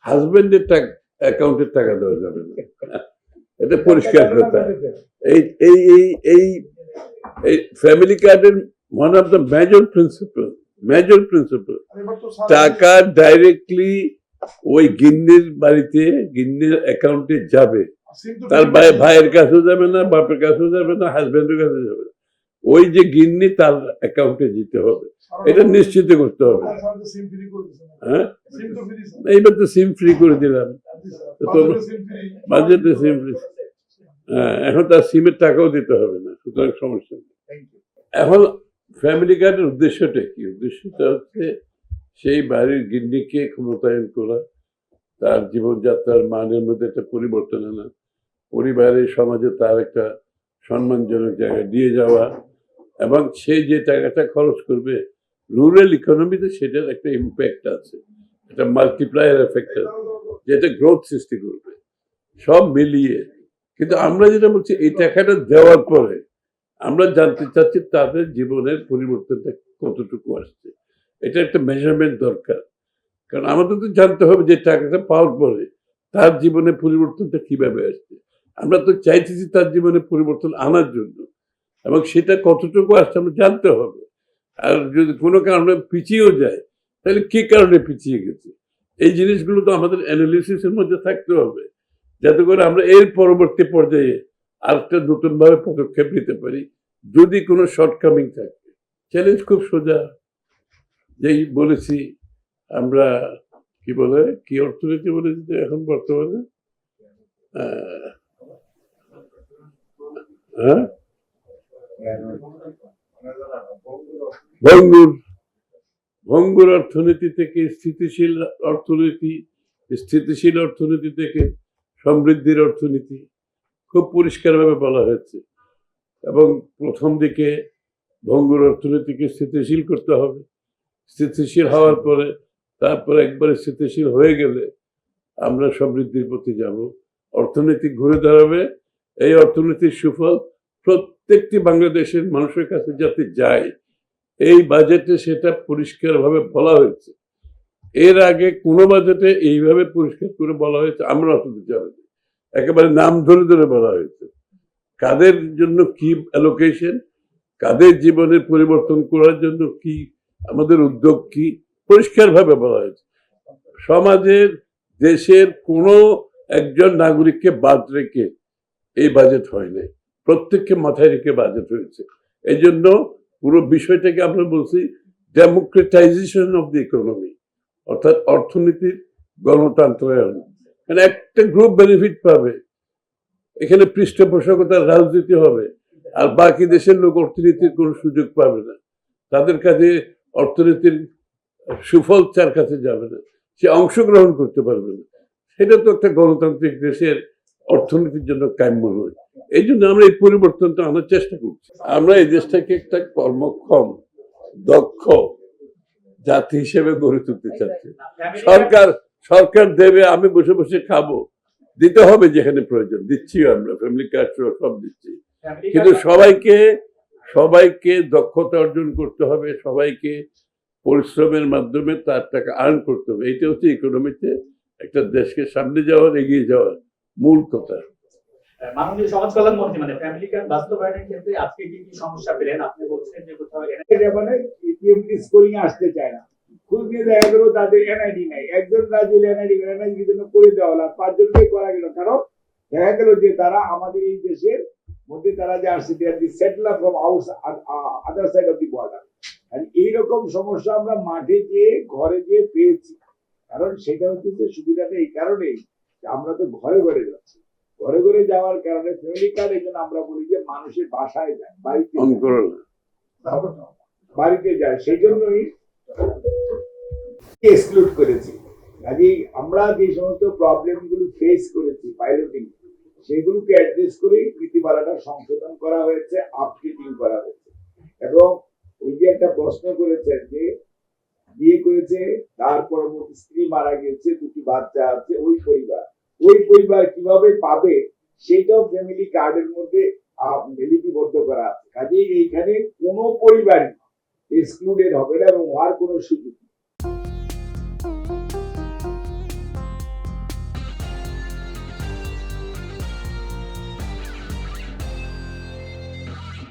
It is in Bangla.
হাজবেন্ডের অ্যাকাউন্টের টাকা দেওয়া যাবে না, এটা পরিষ্কার কথা। এই এই এই এই এই ফ্যামিলি কার্ডের one of the major principal টাকা ডাইরেক্টলি ওই গিন্নির বাড়িতে, গিন্নির অ্যাকাউন্টে যাবে, তার ভাইয়ের কাছেও যাবে না, বাপের কাছেও যাবে না, হাজবেন্ডের কাছে যাবে না, ওই যে গিন্নি তার অ্যাকাউন্টে দিতে হবে, এটা নিশ্চিত করতে হবে। হ্যাঁ, এইবার তো সিম ফ্রি করে দিলাম, বাজেটে সিম ফ্রি, এখন তার সিমের টাকাও দিতে হবে না, সুতরাং সমস্যা নেই। এখন ফ্যামিলি কার্ডের উদ্দেশ্যটা কি? উদ্দেশ্যটা হচ্ছে সেই বাড়ির গিন্নিকে ক্ষমতায়ন করা, তার জীবনযাত্রার মানের মধ্যে একটা পরিবর্তন আনা, পরিবারের সমাজে তার একটা সম্মানজনক জায়গায় দিয়ে যাওয়া, এবং সে যে টাকাটা খরচ করবে রুরাল ইকোনমিতে সেটার একটা ইম্প্যাক্ট আছে, একটা মাল্টিপ্লায়ার এফেক্ট আছে, যেটা গ্রোথ সৃষ্টি করবে, সব মিলিয়ে। কিন্তু আমরা যেটা বলছি, এই টাকাটা দেওয়ার পরে আমরা জানতে চাচ্ছি তাদের জীবনের পরিবর্তনটা কতটুকু আসছে, এটা একটা মেজারমেন্ট দরকার। কারণ আমাদের তো জানতে হবে যে টাকাটা পাওয়ার পরে তার জীবনে পরিবর্তনটা কিভাবে আসছে। আমরা তো চাইতেছি তার জীবনে পরিবর্তন আনার জন্য, এবং সেটা কতটুকু আসছে আমরা জানতে হবে। আর যদি কোনো কারণে পিছিয়েও যায়, তাহলে কি কারণে পিছিয়ে গেছে, এই জিনিসগুলো তো আমাদের অ্যানালিসিসের মধ্যে থাকতে হবে, যাতে করে আমরা এর পরবর্তী পর্যায়ে আরেকটা নতুনভাবে পদক্ষেপ নিতে পারি যদি কোনো শর্টকামিং থাকে। চ্যালেঞ্জ খুব সোজা, যেই বলেছি আমরা, কি বলে, কি অর্থনীতি বলেছি এখন বর্তমানে, হ্যাঁ, ভঙ্গুর অর্থনীতি থেকে স্থিতিশীল অর্থনীতি, স্থিতিশীল অর্থনীতি থেকে সমৃদ্ধির অর্থনীতি, খুব পরিষ্কারভাবে বলা হয়েছে। এবং প্রথম দিকে ভঙ্গুর অর্থনীতিকে স্থিতিশীল করতে হবে, স্থিতিশীল হওয়ার পরে তারপরে একবারে স্থিতিশীল হয়ে গেলে আমরা সমৃদ্ধির পথে যাব, অর্থনীতি ঘুরে দাঁড়াবে। এই অর্থনীতির সুফল প্রত্যেকটি বাংলাদেশের মানুষের কাছে যাতে যায়, এই বাজেটে সেটা পরিষ্কারভাবে বলা হয়েছে। এর আগে কোনো বাজেটে এইভাবে পরিষ্কার করে বলা হয়েছে আমরা অতদূর জানি, একেবারে নাম ধরে ধরে বলা হয়েছে কাদের জন্য কি অ্যালোকেশন, কাদের জীবনের পরিবর্তন করার জন্য কি আমাদের উদ্যোগ, কি পরিষ্কারভাবে বলা হয়েছে। সমাজের, দেশের কোনো একজন নাগরিককে বাদ রেখে এই বাজেট হয়নি, প্রত্যেককে মাথায় রেখে বাজেট হয়েছে। এই জন্য পুরো বিষয়টাকে আমরা বলছি ডেমোক্রেটাইজেশন অফ দি ইকোনমি, অর্থাৎ অর্থনীতির গণতন্ত্রায়ন। মানে একটা গ্রুপ বেনিফিট পাবে, এখানে পৃষ্ঠপোষকতার রাজনীতি হবে, আর বাকি দেশের লোক অর্থনীতির কোনো সুযোগ পাবে না, তাদের কাছে অর্থনীতির সুফল তার কাছে যাবে না, সে অংশগ্রহণ করতে পারবে না। সেটা তো একটা গণতান্ত্রিক দেশের অর্থনীতির জন্য কাম্য নয়। এই জন্য আমরা এই পরিবর্তনটা আনার চেষ্টা করছি। আমরা এই দেশটাকে একটা কর্মক্ষম, দক্ষ জাতি হিসেবে গড়ে তুলতে চাচ্ছি। সরকার দেবে, আমি বসে বসে খাবো, দিতে হবে যেখানে প্রয়োজন, দিচ্ছি আমরা, ফ্যামিলি কার্ড সব দিচ্ছি। কিন্তু সবাইকে দক্ষতা অর্জন করতে হবে, সবাইকে পরিশ্রমের মাধ্যমে তার টাকা আর্ন করতে হবে। এটা হচ্ছে ইকোনমিতে একটা দেশকে সামনে যাওয়ার, এগিয়ে যাওয়ার মূল কথা। মাননীয় সমাজ কল্যাণ মন্ত্রী, মানে ফ্যামিলি কার্ড বাস্তবায়নের ক্ষেত্রে আজকে কি কি সমস্যা পেলেন? আপনি বলছেন যে কোথাও স্কোরিং আসতে চায় না, খুব নিয়ে দেখা গেল তাদের এনআইডি নাই, একজন রাজ্যের এনআইডির জন্য করে দেওয়া হলো, 5 জনকে করা গেল, কারণ দেখা গেল যে তারা আমাদের এই দেশের মধ্যে তারা যে আসছে, they are the settler from other side of the border. আর এইরকম সমস্যা আমরা মাঠে গিয়ে, ঘরে গিয়ে পেয়েছি। কারণ সেটা হচ্ছে সুবিধাটা এই কারণেই, আমরা তো ঘরে ঘরে যাচ্ছি, ঘরে ঘরে যাওয়ার কারণে ফ্যামিলি কার্ড, এই জন্য আমরা বলি যে মানুষের বাসায় যায়, বাড়িতে যায়, সেই জন্যই এক্সক্লুড করেছি। কাজেই আমরা যে সমস্ত প্রবলেম গুলো ফেস করেছি পাইলটিং, সেগুলোকে অ্যাড্রেস করে নীতিমালাটা সংশোধন করা হয়েছে, আপডেটিং করা হয়েছে। এবং ওই যে একটা প্রশ্ন করেছেন যে বিয়ে করেছে, তার পরবর্তী স্ত্রী মারা গেছে, 2টি বাচ্চা আছে, ওই পরিবার কিভাবে পাবে, সেটাও ফ্যামিলি কার্ডের মধ্যে লিপিবদ্ধ করা আছে। কাজেই এইখানে কোনো পরিবার এক্সক্লুডেড হবে না এবং হওয়ার কোনো সুযোগ